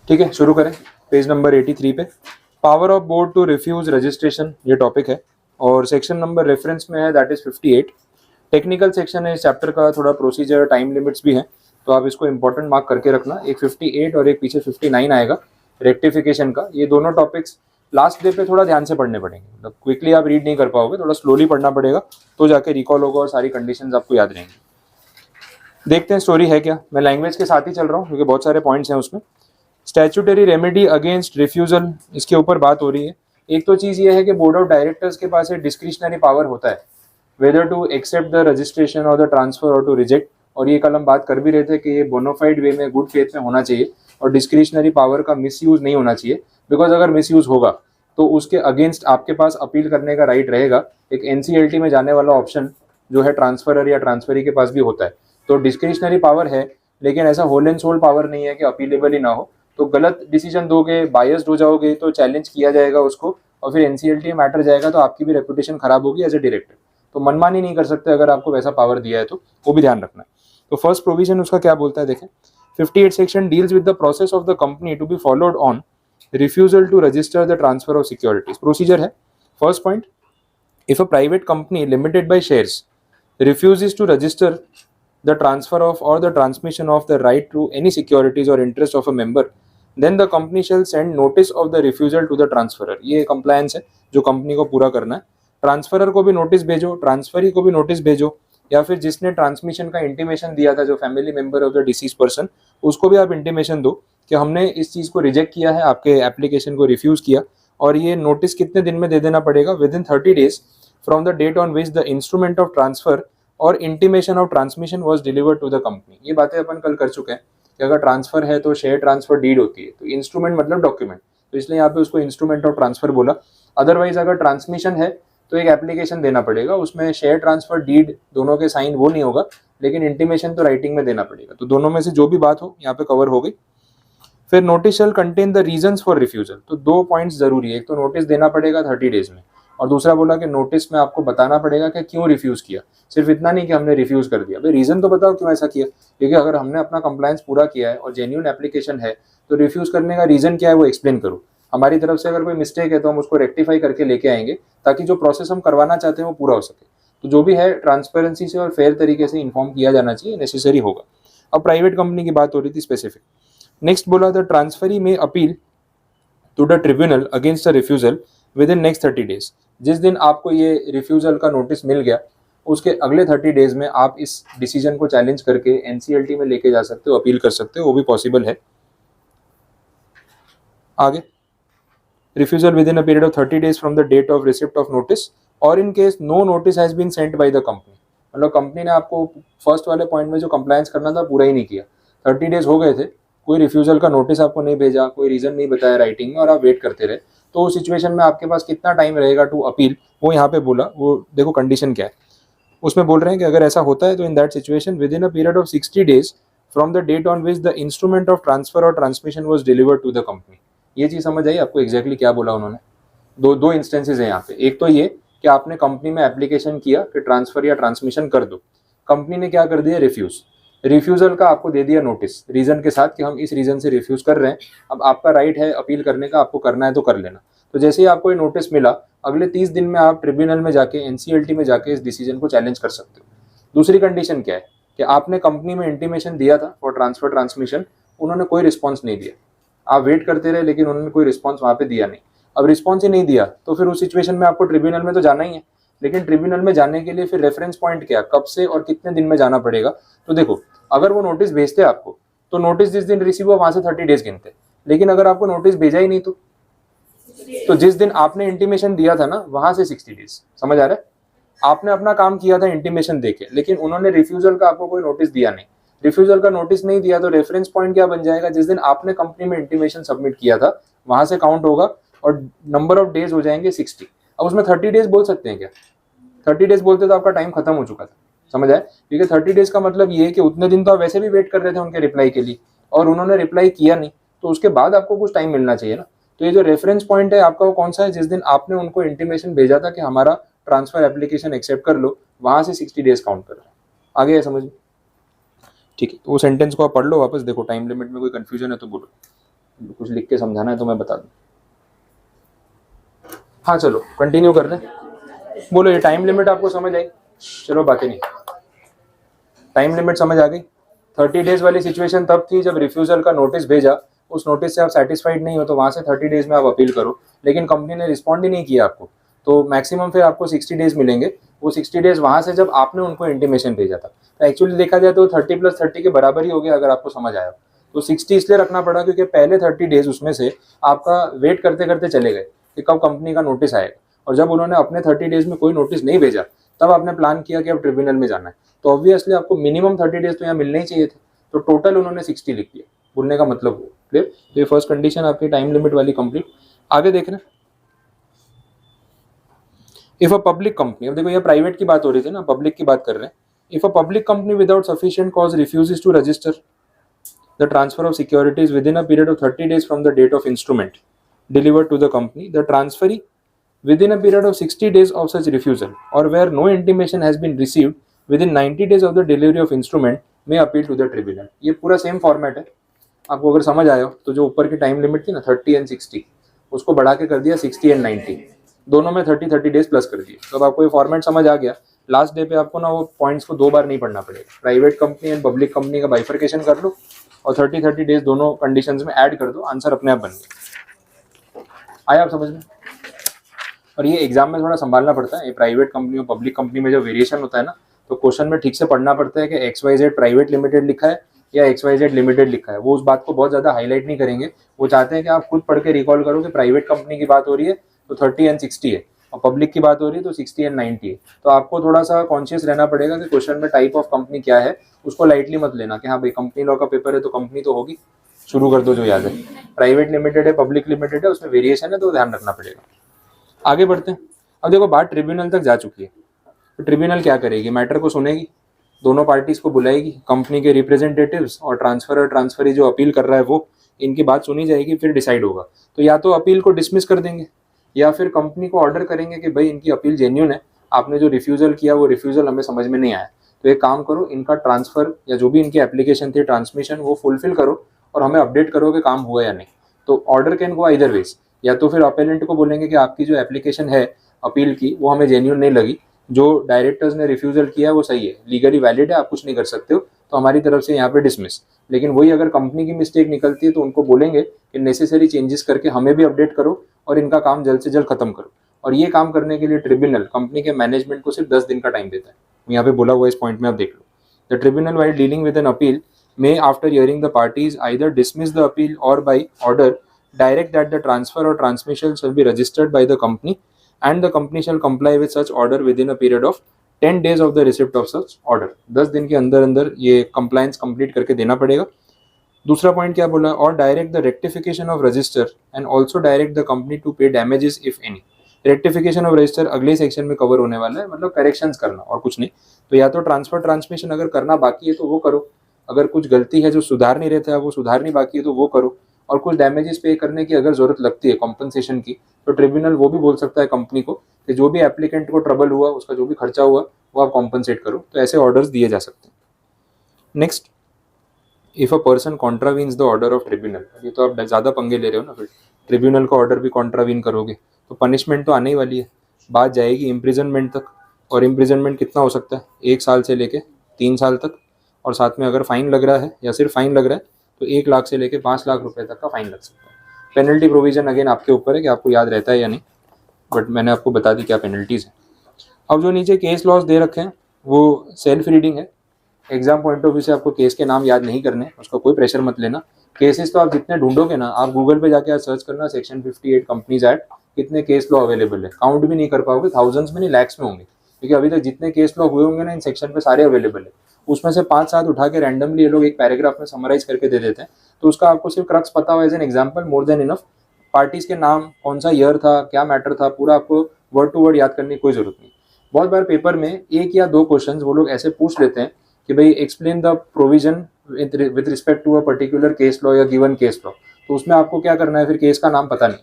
ठीक है, शुरू करें। पेज नंबर 83 पे power of board to refuse registration ये टॉपिक है और सेक्शन नंबर रेफरेंस में है दैट इज 58। टेक्निकल सेक्शन है इस चैप्टर का, थोड़ा प्रोसीजर टाइम लिमिट्स भी हैं तो आप इसको इंपॉर्टेंट मार्क करके रखना। एक 58 और एक पीछे 59 आएगा रेक्टिफिकेशन का। ये दोनों टॉपिक्स लास्ट डे पे थोड़ा ध्यान से पढ़ने पड़ेंगे, मतलब क्विकली आप रीड नहीं कर पाओगे, थोड़ा स्लोली पढ़ना पड़ेगा तो जाके रिकॉल होगा और सारी कंडीशंस आपको याद रहेंगी। देखते हैं स्टोरी है क्या। मैं लैंग्वेज के साथ ही चल रहा हूँ क्योंकि बहुत सारे पॉइंट्स हैं उसमें। स्टैट्यूटरी रेमेडी अगेंस्ट रिफ्यूजल, इसके ऊपर बात हो रही है। एक तो चीज़ ये है कि बोर्ड ऑफ डायरेक्टर्स के पास एक डिस्क्रिशनरी पावर होता है whether to accept the registration और द ट्रांसफर और टू रिजेक्ट। और ये कल हम बात कर भी रहे थे कि ये बोनाफाइड वे में, गुड फेथ में होना चाहिए और डिस्क्रिशनरी पावर का मिसयूज नहीं होना चाहिए। बिकॉज अगर मिसयूज होगा तो उसके अगेंस्ट आपके पास अपील करने का राइट रहेगा। एक एनसीएलटी में जाने वाला ऑप्शन जो है ट्रांसफरर या ट्रांसफरी के पास भी होता है। तो डिस्क्रिशनरी पावर है लेकिन ऐसा होल एंड सोल पावर नहीं है कि अपीलेबल ही ना हो। तो गलत डिसीजन दोगे, बायस्ड हो जाओगे तो चैलेंज किया जाएगा उसको और फिर एनसीएलटी मैटर जाएगा तो आपकी भी रेपुटेशन खराब होगी एज ए डायरेक्टर। तो मनमानी नहीं कर सकते अगर आपको वैसा पावर दिया है तो वो भी ध्यान रखना है। तो फर्स्ट प्रोविजन उसका क्या बोलता है देखें। 58 section deals with the process of the company to be followed on refusal to register the transfer of securities. Procedure है first point, if a private company limited by shares refuses to register the transfer of or the transmission of the right to any securities or interest of a member, then the company shall send notice of the refusal to the transferor। ये compliance है जो company को पूरा करना है। Transferor को भी notice भेजो, ट्रांसफरी को भी नोटिस भेजो, या फिर जिसने ट्रांसमिशन का इंटीमेशन दिया था जो family member of the disease person, उसको भी आप इंटीमेशन दो कि हमने इस चीज़ को रिजेक्ट किया है, आपके एप्लीकेशन को रिफ्यूज किया। और ये नोटिस कितने दिन में दे देना पड़ेगा? Within 30 days from the date on which the instrument of transfer और intimation of transmission was delivered to the company. ये बातें अपन कल कर चुके हैं कि अगर ट्रांसफर है तो शेयर ट्रांसफर डीड होती है, तो इंस्ट्रूमेंट मतलब डॉक्यूमेंट, तो इसलिए यहाँ पे उसको इंस्ट्रूमेंट ऑफ ट्रांसफर बोला। अदरवाइज अगर ट्रांसमिशन है तो एक एप्लीकेशन देना पड़ेगा, उसमें शेयर ट्रांसफर डीड दोनों के साइन वो नहीं होगा लेकिन इंटीमेशन तो राइटिंग में देना पड़ेगा। तो दोनों में से जो भी बात हो यहाँ पे कवर हो गई। फिर notice shall contain the reasons for refusal. तो दो पॉइंट्स जरूरी है, एक तो नोटिस देना पड़ेगा 30 डेज में और दूसरा बोला कि नोटिस में आपको बताना पड़ेगा कि क्यों रिफ्यूज किया। सिर्फ इतना नहीं कि हमने रिफ्यूज कर दिया, भाई रीजन तो बताओ क्यों ऐसा किया। क्योंकि अगर हमने अपना कंप्लायंस पूरा किया है और जेन्युइन एप्लीकेशन है तो रिफ्यूज करने का रीजन क्या है वो एक्सप्लेन करो। हमारी तरफ से अगर कोई मिस्टेक है तो हम उसको रेक्टिफाई करके लेके आएंगे ताकि जो प्रोसेस हम करवाना चाहते हैं वो पूरा हो सके। तो जो भी है ट्रांसपेरेंसी से और फेयर तरीके से इन्फॉर्म किया जाना चाहिए, नेसेसरी होगा। अब प्राइवेट कंपनी की बात हो रही थी स्पेसिफिक। नेक्स्ट बोला द ट्रांसफरी में appeal to the tribunal against the refusal within next 30 days। जिस दिन आपको ये रिफ्यूजल का नोटिस मिल गया उसके अगले 30 डेज में आप इस डिसीजन को चैलेंज करके एनसीएलटी में लेके जा सकते हो, अपील कर सकते हो, वो भी पॉसिबल है। आगे refusal within a period of 30 days from the date of receipt of notice और in case no notice has been sent by the company. मतलब कंपनी ने आपको फर्स्ट वाले पॉइंट में जो कंप्लायंस करना था पूरा ही नहीं किया, 30 डेज हो गए थे, कोई रिफ्यूजल का नोटिस आपको नहीं भेजा, कोई रीजन नहीं बताया राइटिंग में और आप वेट करते रहे, तो उस सिचुएशन में आपके पास कितना टाइम रहेगा टू अपील, वो यहाँ पे बोला। वो देखो कंडीशन क्या है उसमें, बोल रहे हैं कि अगर ऐसा होता है तो in that situation within a period of 60 days from the date on which the instrument of transfer और transmission was delivered to the company. ये चीज़ समझ आई आपको एग्जैक्टली क्या बोला उन्होंने? दो इंस्टेंसेज हैं यहाँ पे। एक तो ये कि आपने कंपनी में एप्लीकेशन किया कि ट्रांसफर या ट्रांसमिशन कर दो, कंपनी ने क्या कर दिया? रिफ्यूज। रिफ्यूजल का आपको दे दिया नोटिस रीजन के साथ कि हम इस रीजन से रिफ्यूज कर रहे हैं, अब आपका राइट है अपील करने का, आपको करना है तो कर लेना। तो जैसे ही आपको ये नोटिस मिला अगले 30 दिन में आप ट्रिब्यूनल में जाके एनसीएलटी में जाके इस डिसीजन को चैलेंज कर सकते हो। दूसरी कंडीशन क्या है कि आपने कंपनी में इंटीमेशन दिया था फॉर ट्रांसफर ट्रांसमिशन, उन्होंने कोई रिस्पॉन्स नहीं दिया, आप वेट करते रहे लेकिन उन्होंने कोई रिस्पॉन्स वहाँ पे दिया नहीं। अब रिस्पॉन्स ही नहीं दिया तो फिर उस सिचुएशन में आपको ट्रिब्यूनल में तो जाना ही है, लेकिन ट्रिब्यूनल में जाने के लिए फिर रेफरेंस पॉइंट क्या, कब से और कितने दिन में जाना पड़ेगा। तो देखो अगर वो नोटिस भेजते आपको तो नोटिस जिस दिन रिसीव हुआ वहां से 30 डेज गिनते, लेकिन अगर आपको नोटिस भेजा ही नहीं तो जिस दिन आपने इंटीमेशन दिया था ना वहां से 60 डेज। समझ आ रहा है? आपने अपना काम किया था इंटीमेशन देके, लेकिन उन्होंने रिफ्यूजल का आपको कोई नोटिस दिया नहीं। रिफ्यूजल का नोटिस नहीं दिया तो रेफरेंस पॉइंट क्या बन जाएगा? जिस दिन आपने कंपनी में इंटीमेशन सबमिट किया था वहां से काउंट होगा और नंबर ऑफ डेज हो जाएंगे 60। अब उसमें 30 डेज बोल सकते हैं क्या? 30 डेज बोलते तो आपका टाइम खत्म हो चुका था। समझ आए? क्योंकि 30 डेज का मतलब ये है कि उतने दिन तो आप वैसे भी वेट कर रहे थे उनके रिप्लाई के लिए और उन्होंने रिप्लाई किया नहीं, तो उसके बाद आपको कुछ टाइम मिलना चाहिए ना। तो ये जो रेफरेंस पॉइंट है आपका वो कौन सा है? जिस दिन आपने उनको इंटीमेशन भेजा था कि हमारा ट्रांसफर एप्लीकेशन एक्सेप्ट कर लो, वहां से 60 डेज काउंट कर रहे हैं। आगे है समझ में? ठीक है, तो वो सेंटेंस को आप पढ़ लो वापस, देखो टाइम लिमिट में कोई कंफ्यूजन है तो बोलो, कुछ लिख के समझाना है तो मैं बता दूँ। हाँ चलो कंटिन्यू कर लें, बोलो ये टाइम लिमिट आपको समझ आई? चलो बातें नहीं, टाइम लिमिट समझ आ गई। 30 डेज वाली सिचुएशन तब थी जब रिफ्यूजल का नोटिस भेजा, उस नोटिस से आप सेटिस्फाइड नहीं हो तो वहाँ से 30 डेज में आप अपील करो, लेकिन कंपनी ने रिस्पॉन्ड ही नहीं किया आपको, तो मैक्सिमम फिर आपको 60 डेज मिलेंगे। वो 60 डेज वहाँ से जब आपने उनको इंटीमेशन भेजा था, तो एक्चुअली देखा जाए तो 30 + 30 के बराबर ही हो गया, अगर आपको समझ आया तो 60 इसलिए रखना पड़ा क्योंकि पहले 30 डेज उसमें से आपका वेट करते करते चले गए कि कब कंपनी का नोटिस आएगा, और जब उन्होंने अपने 30 डेज में कोई नोटिस नहीं भेजा तब आपने प्लान किया कि अब ट्रिब्यूनल में जाना है, तो ऑब्वियसली आपको मिनिमम 30 डेज तो यहाँ मिलने ही चाहिए थे, तो टोटल उन्होंने 60 लिख दिया, बोलने का मतलब वो क्लियर। तो ये फर्स्ट कंडीशन आपकी टाइम लिमिट वाली कंप्लीट। आगे देख रहे हैं, इफ अ पब्लिक कंपनी, अब देखो ये प्राइवेट की बात हो रही थी ना, पब्लिक की बात कर रहे हैं। If a public company without sufficient cause refuses to register the transfer of securities within a period of 30 days from the date of instrument delivered to the company, the transferee within a period of 60 days of such refusal or where no intimation has been received within 90 days of the delivery of instrument may appeal to the tribunal। ये पूरा same format है, आपको अगर समझ आया हो तो जो ऊपर की टाइम लिमिट थी ना 30 एंड 60, उसको बढ़ा के कर दिया 60 एंड 90, दोनों में 30 डेज प्लस कर दिए। तो अब आपको ये फॉर्मेट समझ आ गया, लास्ट डे पे आपको ना वो पॉइंट्स को 2 बार नहीं पढ़ना पड़ेगा, private company and public company का बाइफर्केशन कर लो और 30 डेज दोनों कंडीशंस में ऐड कर दो, आंसर अपने आप बन गया। आया आप समझ में? और ये एग्जाम में थोड़ा संभालना पड़ता है, ये प्राइवेट कंपनी और पब्लिक कंपनी में जो वेरिएशन होता है ना, तो क्वेश्चन में ठीक से पढ़ना पड़ता है कि XYZ प्राइवेट लिमिटेड लिखा है या XYZ लिमिटेड लिखा है। वो उस बात को बहुत ज़्यादा हाईलाइट नहीं करेंगे, वो चाहते हैं कि आप खुद पढ़ के रिकॉल करो कि प्राइवेट कंपनी की बात हो रही है तो 30 एंड 60 है, और पब्लिक की बात हो रही है तो 60 एंड 90 है। तो आपको थोड़ा सा कॉन्शियस रहना पड़ेगा कि क्वेश्चन में टाइप ऑफ कंपनी क्या है, उसको लाइटली मत लेना कि हाँ भाई कंपनी लॉ का पेपर है तो कंपनी तो होगी, शुरू कर दो जो याद है। प्राइवेट लिमिटेड है, पब्लिक लिमिटेड है, उसमें वेरिएशन है तो ध्यान रखना पड़ेगा। आगे बढ़ते हैं। अब देखो बात ट्रिब्यूनल तक जा चुकी है, तो ट्रिब्यूनल क्या करेगी, मैटर को सुनेगी, दोनों पार्टीज को बुलाएगी, कंपनी के रिप्रेजेंटेटिव्स और ट्रांसफरी जो अपील कर रहा है वो, इनकी बात सुनी जाएगी, फिर डिसाइड होगा। तो या तो अपील को डिसमिस कर देंगे या फिर कंपनी को ऑर्डर करेंगे कि भाई इनकी अपील जेन्युइन है, आपने जो रिफ्यूजल किया वो रिफ्यूजल हमें समझ में नहीं आया, तो एक काम करो, इनका ट्रांसफर या जो भी इनकी एप्लीकेशन थी ट्रांसमिशन वो फुलफिल करो और हमें अपडेट करो कि काम हुआ या नहीं। तो order can go either ways, या तो फिर अपेलेंट को बोलेंगे कि आपकी जो एप्लीकेशन है अपील की वो हमें जेन्युइन नहीं लगी, जो डायरेक्टर्स ने रिफ्यूजल किया वो सही है, लीगली वैलिड है, आप कुछ नहीं कर सकते हो, तो हमारी तरफ से यहाँ पे डिसमिस। लेकिन वही अगर कंपनी की मिस्टेक निकलती है तो उनको बोलेंगे कि नेसेसरी चेंजेस करके हमें भी अपडेट करो और इनका काम जल्द से जल्द खत्म करो। और ये काम करने के लिए ट्रिब्यूनल कंपनी के मैनेजमेंट को सिर्फ 10 दिन का टाइम देता है, यहाँ पे बोला हुआ इस पॉइंट में आप देख लो। The tribunal while dealing with an appeal may after hearing the parties either dismiss the appeal or by order direct that the transfer or transmission shall be registered by the company and the company shall comply with such order within a period of 10 days of the receipt of such order। 10 दिन के अंदर अंदर ये compliance complete करके देना पड़ेगा। दूसरा point क्या बोला, और direct the rectification of register and also direct the company to pay damages if any. Rectification of register अगले सेक्शन में कवर होने वाला है, मतलब करेक्शंस करना और कुछ नहीं। तो या तो ट्रांसफर ट्रांसमिशन अगर करना बाकी है तो वो करो, अगर कुछ गलती है जो सुधार नहीं रहता है वो सुधारनी बाकी है तो वो करो, और कुछ डैमेजेस पे करने की अगर जरूरत लगती है कॉम्पनसेशन की, तो ट्रिब्यूनल वो भी बोल सकता है कंपनी को कि जो भी एप्लीकेंट को ट्रबल हुआ उसका जो भी खर्चा हुआ वो आप कॉम्पनसेट करो। तो ऐसे ऑर्डर्स दिए जा सकते हैं। Next, if a person contravenes the order of tribunal, ये तो आप ज़्यादा पंगे ले रहे हो ना, फिर ट्रिब्यूनल का ऑर्डर भी कॉन्ट्रावीन करोगे तो पनिशमेंट तो आने ही वाली है, बात जाएगी इम्प्रिजनमेंट तक। और इम्प्रिजनमेंट कितना हो सकता है, 1 साल से लेके 3 साल तक, और साथ में अगर फाइन लग रहा है या सिर्फ फाइन लग रहा है तो 1 लाख से लेके 5 लाख रुपए तक का फाइन लग सकता है। पेनल्टी प्रोविजन अगेन आपके ऊपर है कि आपको याद रहता है या नहीं, बट मैंने आपको बता दी क्या पेनल्टीज है। अब जो नीचे केस लॉस दे रखे हैं वो सेल्फ रीडिंग है, एग्जाम पॉइंट ऑफ व्यू से आपको केस के नाम याद नहीं करने, उसका कोई प्रेशर मत लेना। केसेस तो आप जितने ढूंढोगे ना, आप गूगल पे जाके आज सर्च करना सेक्शन 58 कंपनीज एक्ट, कितने केस लॉ अवेलेबल है, काउंट भी नहीं कर पाओगे, थाउजेंड्स में नहीं लैक्स में होंगे, क्योंकि अभी तक जितने केस लॉ हुए होंगे ना इन सेक्शन पे सारे अवेलेबल है। उसमें से 5-7 उठा के रैंडमली ये लोग एक पैराग्राफ में समराइज करके दे देते हैं, तो उसका आपको सिर्फ क्रक्स पता हो as an example, more than enough. Parties के नाम, कौन सा ईयर था, क्या मैटर था, पूरा आपको वर्ड टू वर्ड याद करने की कोई जरूरत नहीं। बहुत बार पेपर में 1 या 2 क्वेश्चन वो लोग ऐसे पूछ लेते हैं कि भाई explain the provision with respect to a particular case law या गिवन केस लॉ, तो उसमें आपको क्या करना है, फिर केस का नाम पता नहीं,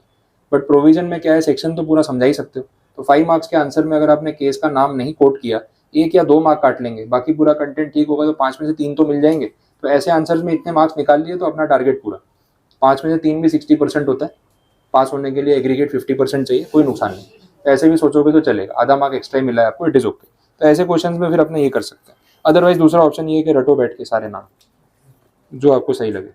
बट प्रोविजन में क्या है, सेक्शन तो पूरा समझा ही सकते हो। तो 5 मार्क्स के आंसर में अगर आपने केस का नाम नहीं कोट किया 1 या 2 मार्क काट लेंगे, बाकी पूरा कंटेंट ठीक होगा तो 5 में से 3 तो मिल जाएंगे। तो ऐसे आंसर्स में इतने मार्क्स निकाल लिए तो अपना टारगेट पूरा। 5 में से 3 भी 60% होता है, पास होने के लिए एग्रीगेट 50% चाहिए, कोई नुकसान नहीं। तो ऐसे भी सोचोगे तो चलेगा, आधा मार्क एक्स्ट्रा ही मिला है आपको, इट इज ओके। तो ऐसे क्वेश्चन में फिर अपने ये कर सकते हैं। अदरवाइज दूसरा ऑप्शन ये है कि रटो बैठ के सारे नाम जो आपको सही लगे।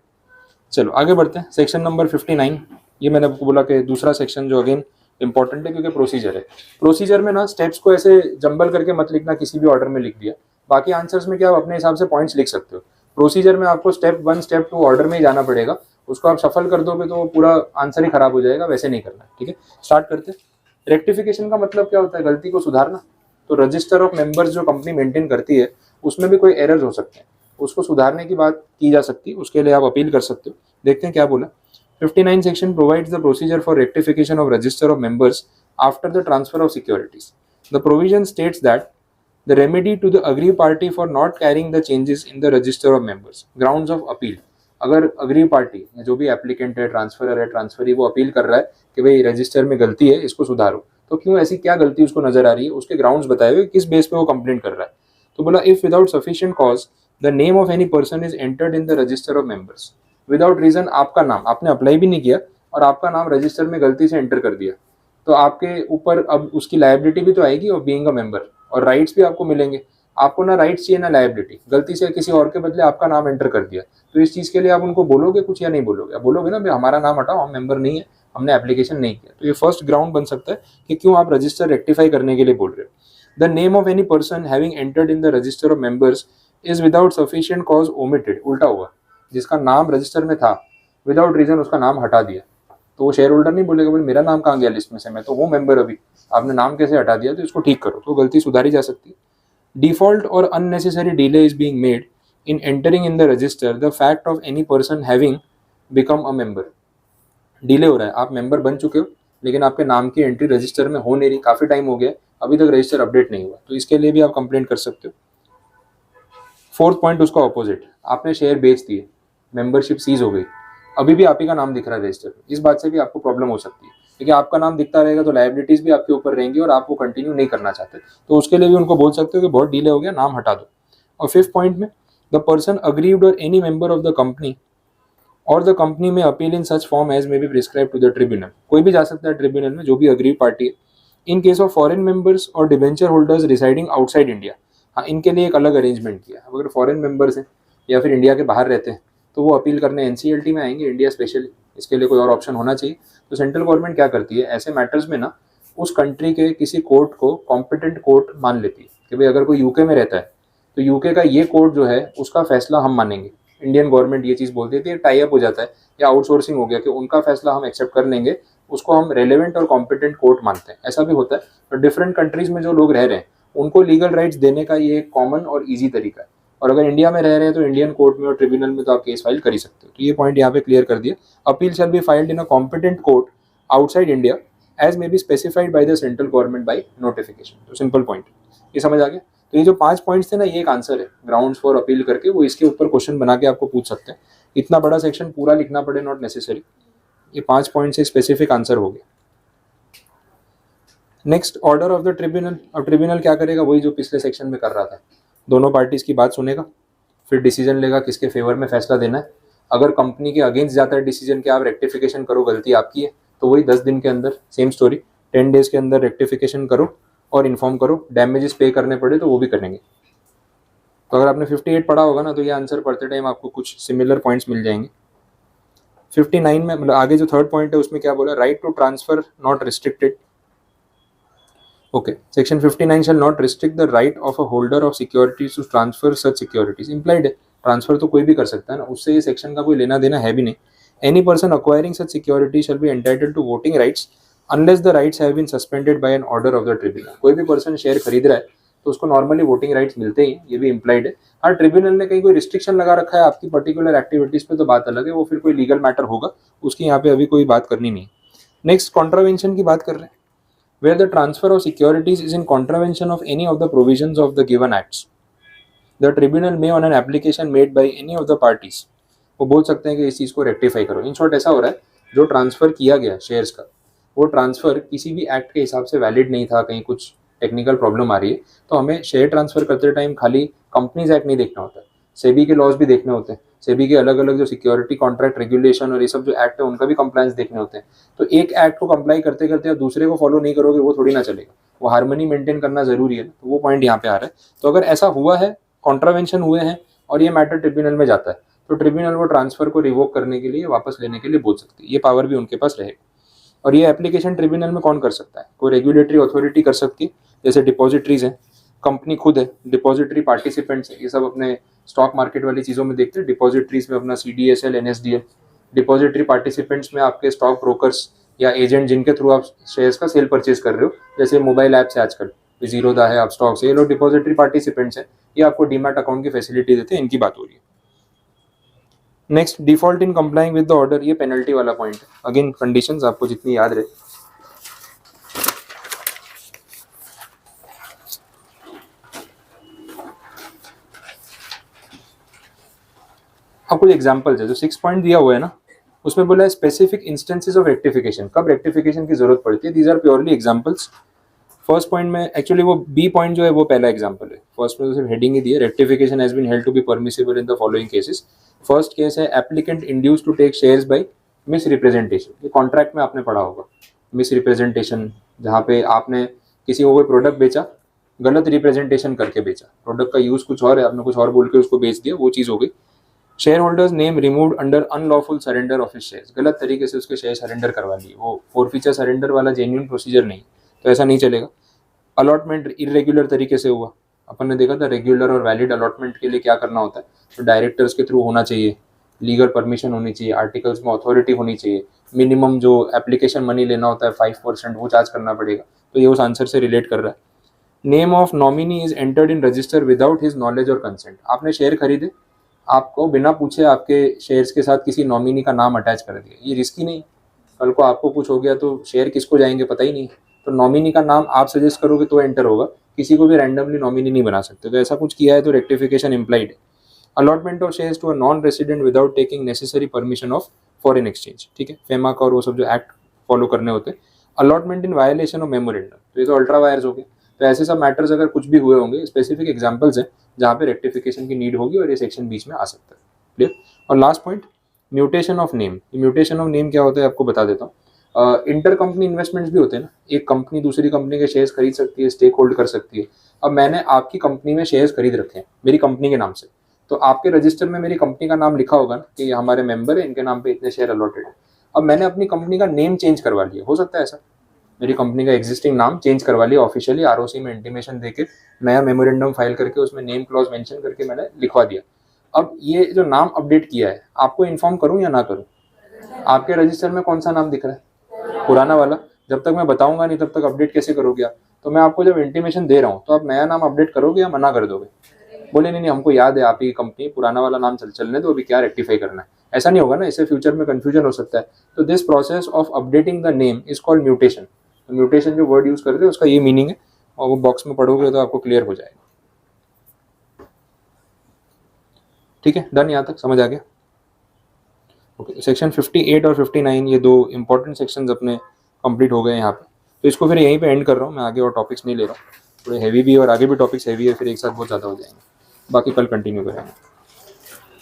चलो आगे बढ़ते हैं। सेक्शन नंबर 59, ये मैंने आपको बोला कि दूसरा सेक्शन जो अगेन इंपॉर्टेंट है क्योंकि प्रोसीजर है। प्रोसीजर में ना स्टेप्स को ऐसे जंबल करके मत लिखना, किसी भी ऑर्डर में लिख दिया। बाकी आंसर्स में क्या आप अपने हिसाब से पॉइंट्स लिख सकते हो। प्रोसीजर में आपको स्टेप 1 स्टेप 2 ऑर्डर में ही जाना पड़ेगा। उसको आप सफल कर दोगे तो पूरा आंसर ही खराब हो जाएगा, वैसे नहीं करना। ठीक है, स्टार्ट करते हैं। रेक्टिफिकेशन का मतलब क्या होता है? गलती को सुधारना। तो रजिस्टर ऑफ मेंबर्स जो कंपनी मेंटेन करती है उसमें भी कोई एरर्स हो सकते हैं, उसको सुधारने की बात की जा सकती है, उसके लिए आप अपील कर सकते हो। देखते हैं क्या बोला। 59 section provides the procedure for rectification of register of members after the transfer of securities. The provision states that the remedy to the aggrieved party for not carrying the changes in the register of members, grounds of appeal. अगर aggrieved party जो भी applicant है, transferor है, transferee, वो appeal कर रहा है कि भाई रजिस्टर में गलती है, इसको सुधारो, तो क्यों ऐसी क्या गलती उसको नजर आ रही है, उसके ग्राउंड्स बताए हुए, किस बेस पे वो कंप्लेंट कर रहा है। तो बोला if without sufficient cause the name of any person is entered in the register of members. Without reason आपका नाम, आपने अप्लाई भी नहीं किया और आपका नाम रजिस्टर में गलती से एंटर कर दिया, तो आपके ऊपर अब उसकी लायबिलिटी भी तो आएगी और बीइंग अ मेंबर, और राइट्स भी आपको मिलेंगे। आपको ना राइट्स चाहिए ना लायबिलिटी, गलती से किसी और के बदले आपका नाम एंटर कर दिया, तो इस चीज के लिए आप उनको बोलोगे कुछ या नहीं बोलोगे? आप बोलोगे ना भाई हमारा नाम हटाओ, हम मेंबर नहीं है, हमने एप्लीकेशन नहीं किया। तो ये फर्स्ट ग्राउंड बन सकता है कि क्यों आप रजिस्टर रेक्टिफाई करने के लिए बोल रहे हो। The name of any person having entered in the register of members is without sufficient cause omitted. उल्टा हुआ, जिसका नाम रजिस्टर में था विदाउट रीजन उसका नाम हटा दिया, तो वो शेयर होल्डर नहीं बोलेगा भाई मेरा नाम कहाँ गया लिस्ट में से, मैं तो हूँ मेंबर, अभी आपने नाम कैसे हटा दिया, तो इसको ठीक करो। तो गलती सुधारी जा सकती है। डिफॉल्ट और unnecessary delay is being made in entering in the register the fact of any person having become a member। Delay हो रहा है, आप मेंबर बन चुके हो लेकिन आपके नाम की एंट्री रजिस्टर में हो नहीं रही, काफी टाइम हो गया, अभी तक रजिस्टर अपडेट नहीं हुआ, तो इसके लिए भी आप कंप्लेंट कर सकते हो। फोर्थ पॉइंट उसका ऑपोजिट, आपने शेयर बेच दिए, मेंबरशिप सीज हो गई, अभी भी आप ही का नाम दिख रहा है रजिस्टर में, इस बात से भी आपको प्रॉब्लम हो सकती है, क्योंकि आपका नाम दिखता रहेगा तो लायबिलिटीज भी आपके ऊपर रहेंगी और आप वो कंटिन्यू नहीं करना चाहते, तो उसके लिए भी उनको बोल सकते हो कि बहुत डिले हो गया, नाम हटा दो। और फिफ्थ पॉइंट में the person aggrieved or any member of the company or the company may appeal in such form as may be prescribed to the tribunal। कोई भी जा सकता है ट्रिब्यूनल में, जो भी अग्रीव पार्टी है। In case of foreign members और debenture holders residing outside India, हाँ इनके लिए एक अलग अरेंजमेंट किया। अगर फॉरेन मेंबर्स हैं या फिर इंडिया के बाहर रहते हैं तो वो अपील करने एनसीएलटी में आएंगे, इंडिया स्पेशली, इसके लिए कोई और ऑप्शन होना चाहिए। तो सेंट्रल गवर्नमेंट क्या करती है ऐसे मैटर्स में ना, उस कंट्री के किसी कोर्ट को कॉम्पिटेंट कोर्ट मान लेती है कि भाई अगर कोई यूके में रहता है तो यूके का ये कोर्ट जो है उसका फैसला हम मानेंगे। इंडियन गवर्नमेंट ये चीज़ बोलती है, टाई अप हो जाता है या आउटसोर्सिंग हो गया कि उनका फैसला हम एक्सेप्ट कर लेंगे, उसको हम रेलेवेंट और कॉम्पिटेंट कोर्ट मानते हैं, ऐसा भी होता है। तो डिफरेंट कंट्रीज में जो लोग रह रहे हैं उनको लीगल राइट्स देने का ये एक कॉमन और ईजी तरीका है। और अगर इंडिया में रह रहे हैं तो इंडियन कोर्ट में और ट्रिब्यूनल में तो आप केस फाइल कर ही सकते हो। तो ये पॉइंट यहाँ पे क्लियर कर दिया। Appeal shall be filed in a competent court outside India as may be specified by the central government by notification. तो सिंपल पॉइंट, ये समझ आ गया। तो ये जो 5 पॉइंट्स थे ना, ये एक आंसर है ग्राउंड्स फॉर अपील करके, वो इसके ऊपर क्वेश्चन बना के आपको पूछ सकते हैं। इतना बड़ा सेक्शन पूरा लिखना पड़े नॉट नेसेसरी, ये 5 पॉइंट से स्पेसिफिक आंसर हो गया। Next, order of the tribunal. अब ट्रिब्यूनल क्या करेगा, वही जो पिछले सेक्शन में कर रहा था, दोनों पार्टीज की बात सुनेगा, फिर डिसीजन लेगा किसके फेवर में फैसला देना है। अगर कंपनी के अगेंस्ट जाता है डिसीजन कि आप रेक्टिफिकेशन करो, गलती आपकी है, तो वही 10 दिन के अंदर, सेम स्टोरी, 10 डेज के अंदर रेक्टिफिकेशन करो और इन्फॉर्म करो। डैमेजेस पे करने पड़े तो वो भी करेंगे। तो अगर आपने 58 पढ़ा होगा ना, तो ये आंसर पढ़ते टाइम आपको कुछ सिमिलर पॉइंट्स मिल जाएंगे। 59 में मतलब आगे जो थर्ड पॉइंट है उसमें क्या बोला, right to transfer not restricted. Okay, section 59 shall not restrict the right of a holder of securities to transfer such securities. Implied है, ट्रांसफर तो कोई भी कर सकता है ना, उससे ये सेक्शन का कोई लेना देना है भी नहीं। Any person acquiring such security shall be entitled to voting rights unless the rights have been suspended by an order of the tribunal. कोई भी पर्सन शेयर खरीद रहा है तो उसको नॉर्मली वोटिंग राइट्स मिलते ही, ये भी इंप्लाइड है। हाँ, ट्रिब्यूनल ने कहीं कोई रिस्ट्रिक्शन लगा रखा है आपकी पर्टिकुलर एक्टिविटीज पे तो बात अलग है, वो फिर कोई लीगल मैटर होगा, उसकी यहाँ पे अभी कोई बात करनी नहीं। नेक्स्ट, कॉन्ट्रावेंशन की बात कर रहे हैं। Where the transfer of securities is in contravention of any of the provisions of the given acts, the tribunal may on an application made by any of the parties, वो बोल सकते हैं कि इस चीज़ को रेक्टिफाई करो। इन शॉर्ट ऐसा हो रहा है, जो ट्रांसफर किया गया शेयर्स का, वो ट्रांसफर किसी भी एक्ट के हिसाब से वैलिड नहीं था, कहीं कुछ टेक्निकल प्रॉब्लम आ रही है, तो हमें शेयर ट्रांसफर करते टाइम खाली कंपनीज एक्ट नहीं देखना होता है, सेबी के लॉज भी देखने होते हैं, सेबी के अलग अलग जो सिक्योरिटी कॉन्ट्रैक्ट रेगुलेशन और ये सब जो एक्ट है उनका भी कंप्लायंस देखने होते हैं। तो एक एक्ट को कंप्लाई करते करते आप दूसरे को फॉलो नहीं करोगे, वो थोड़ी ना चलेगा, वो हार्मनी मेंटेन करना जरूरी है, तो वो पॉइंट यहाँ पे आ रहा है। तो अगर ऐसा हुआ है, कॉन्ट्रावेंशन हुए हैं और ये मैटर ट्रिब्यूनल में जाता है, तो ट्रिब्यूनल वो ट्रांसफर को रिवोक करने के लिए, वापस लेने के लिए बोल सकती है, ये पावर भी उनके पास रहेगा। और ये एप्लीकेशन ट्रिब्यूनल में कौन कर सकता है? कोई रेगुलेटरी अथॉरिटी कर सकती है, जैसे डिपॉजिटरीज है, कंपनी खुद है, डिपॉजिटरी पार्टिसिपेंट्स है, ये सब अपने स्टॉक मार्केट वाली चीज़ों में देखते हैं। डिपॉजिटरीज में अपना CDSL, NSDL, डिपॉजिटरी पार्टिसिपेंट्स में आपके स्टॉक ब्रोकर्स या एजेंट जिनके थ्रू आप शेयर्स का सेल परचेज कर रहे हो, जैसे मोबाइल ऐप्स है आजकल, जीरोदा है, आप स्टॉक से, ये लोग डिपॉजिटरी पार्टिसिपेंट्स हैं, ये आपको डीमैट अकाउंट की फैसिलिटी देते हैं, इनकी बात हो रही है। Next, default in complying with the order, ये पेनल्टी वाला पॉइंट है। अगेन कंडीशंस आपको जितनी याद रहे, अब कुछ एग्जांपल्स है, जो 6 पॉइंट दिया हुआ है ना, उसमें बोला है स्पेसिफिक इंस्टेंसेस ऑफ रेक्टिफिकेशन, कब रेक्टिफिकेशन की जरूरत पड़ती है। These are purely examples. First point में एक्चुअली वो बी पॉइंट जो है वो पहला एग्जांपल है, फर्स्ट में तो सिर्फ हेडिंग ही दी है, rectification has been held to be permissible in the following cases. First case है applicant induce to take shares by misrepresentation, ये कॉन्ट्रैक्ट में आपने पढ़ा होगा, मिस रिप्रेजेंटेशन, जहाँ पे आपने किसी को कोई प्रोडक्ट बेचा, गलत रिप्रेजेंटेशन करके बेचा, प्रोडक्ट का यूज कुछ और है, आपने कुछ और बोल के उसको बेच दिया, वो चीज़ हो गई। Share holders name removed under unlawful surrender of his shares, गलत तरीके से उसके शेयर सरेंडर करवा लिए, वो फोरफीचर सरेंडर वाला जेन्युइन प्रोसीजर नहीं, तो ऐसा नहीं चलेगा। अलॉटमेंट इरेगुलर तरीके से हुआ, अपन ने देखा था रेगुलर और वैलिड अलॉटमेंट के लिए क्या करना होता है, तो डायरेक्टर्स के थ्रू होना चाहिए, लीगल परमिशन होनी चाहिए, आर्टिकल्स में अथॉरिटी होनी चाहिए, मिनिमम जो एप्लीकेशन मनी लेना होता है 5% वो चार्ज करना पड़ेगा, तो ये उस आंसर से रिलेट कर रहा है। Name of nominee is entered in register without his knowledge और कंसेंट, आपने शेयर खरीदे, आपको बिना पूछे आपके शेयर्स के साथ किसी नॉमिनी का नाम अटैच कर दिया, ये रिस्की नहीं? कल को आपको कुछ हो गया तो शेयर किसको जाएंगे पता ही नहीं, तो नॉमिनी का नाम आप सजेस्ट करोगे तो एंटर होगा, किसी को भी रैंडमली नॉमिनी नहीं बना सकते, तो ऐसा कुछ किया है तो रेक्टिफिकेशन इम्प्लाइड है। Allotment of shares to a non resident without taking necessary permission of foreign exchange, ठीक है, फेमा का और वो सब जो एक्ट फॉलो करने होते हैं। Allotment in violation of memorandum, तो ये तो अल्ट्रा वायर्स हो गए, तो ऐसे सब मैटर्स अगर कुछ भी हुए होंगे, स्पेसिफिक एग्जांपल्स हैं जहाँ पे रेक्टिफिकेशन की नीड होगी और ये सेक्शन बीच में आ सकता है। क्लियर? और last point, mutation of name. Mutation of name क्या होता है आपको बता देता हूँ। इंटर कंपनी इन्वेस्टमेंट्स भी होते हैं ना, एक कंपनी दूसरी कंपनी के शेयर्स खरीद सकती है, स्टेक होल्ड कर सकती है। अब मैंने आपकी कंपनी में शेयर्स खरीद रखे हैं मेरी कंपनी के नाम से, तो आपके रजिस्टर में मेरी कंपनी का नाम लिखा होगा ना कि ये हमारे मेंबर है, इनके नाम पे इतने शेयर अलॉटेड है। अब मैंने अपनी कंपनी का नेम चेंज करवा लिया, हो सकता है ऐसा, मेरी कंपनी का एग्जिस्टिंग नाम चेंज करवा लिया ऑफिशियली, ROC में इंटीमेशन देके नया मेमोरेंडम फाइल करके उसमें नेम क्लॉज मेंशन करके मैंने लिखवा दिया। अब ये जो नाम अपडेट किया है, आपको इन्फॉर्म करूं या ना करूं? आपके रजिस्टर में कौन सा नाम दिख रहा है? पुराना वाला। जब तक मैं बताऊंगा नहीं तब तक अपडेट कैसे करोगे आप? तो मैं आपको जब इंटीमेशन दे रहा हूँ तो आप नया नाम अपडेट करोगे या मना कर दोगे? बोले नहीं हमको याद है आप ही कंपनी, पुराना वाला नाम चलने दो, अभी क्या रेक्टिफाई करना है, ऐसा नहीं होगा ना, इससे फ्यूचर में कंफ्यूजन हो सकता है। तो this process of updating the name is called mutation. तो म्यूटेशन जो वर्ड यूज कर रहे हैं उसका ये मीनिंग है, और वो बॉक्स में पढ़ोगे तो आपको क्लियर हो जाएगा। ठीक है, डन, यहाँ तक समझ आ गया? ओके, सेक्शन 58 और 59 ये दो इंपॉर्टेंट सेक्शंस अपने कंप्लीट हो गए यहाँ पे, तो इसको फिर यहीं पे एंड कर रहा हूँ मैं, आगे और टॉपिक्स नहीं ले रहा हूँ, थोड़े हैवी भी और आगे भी टॉपिक्स हैवी है, फिर एक साथ बहुत ज़्यादा हो जाएंगे, बाकी कल कंटिन्यू करेंगे।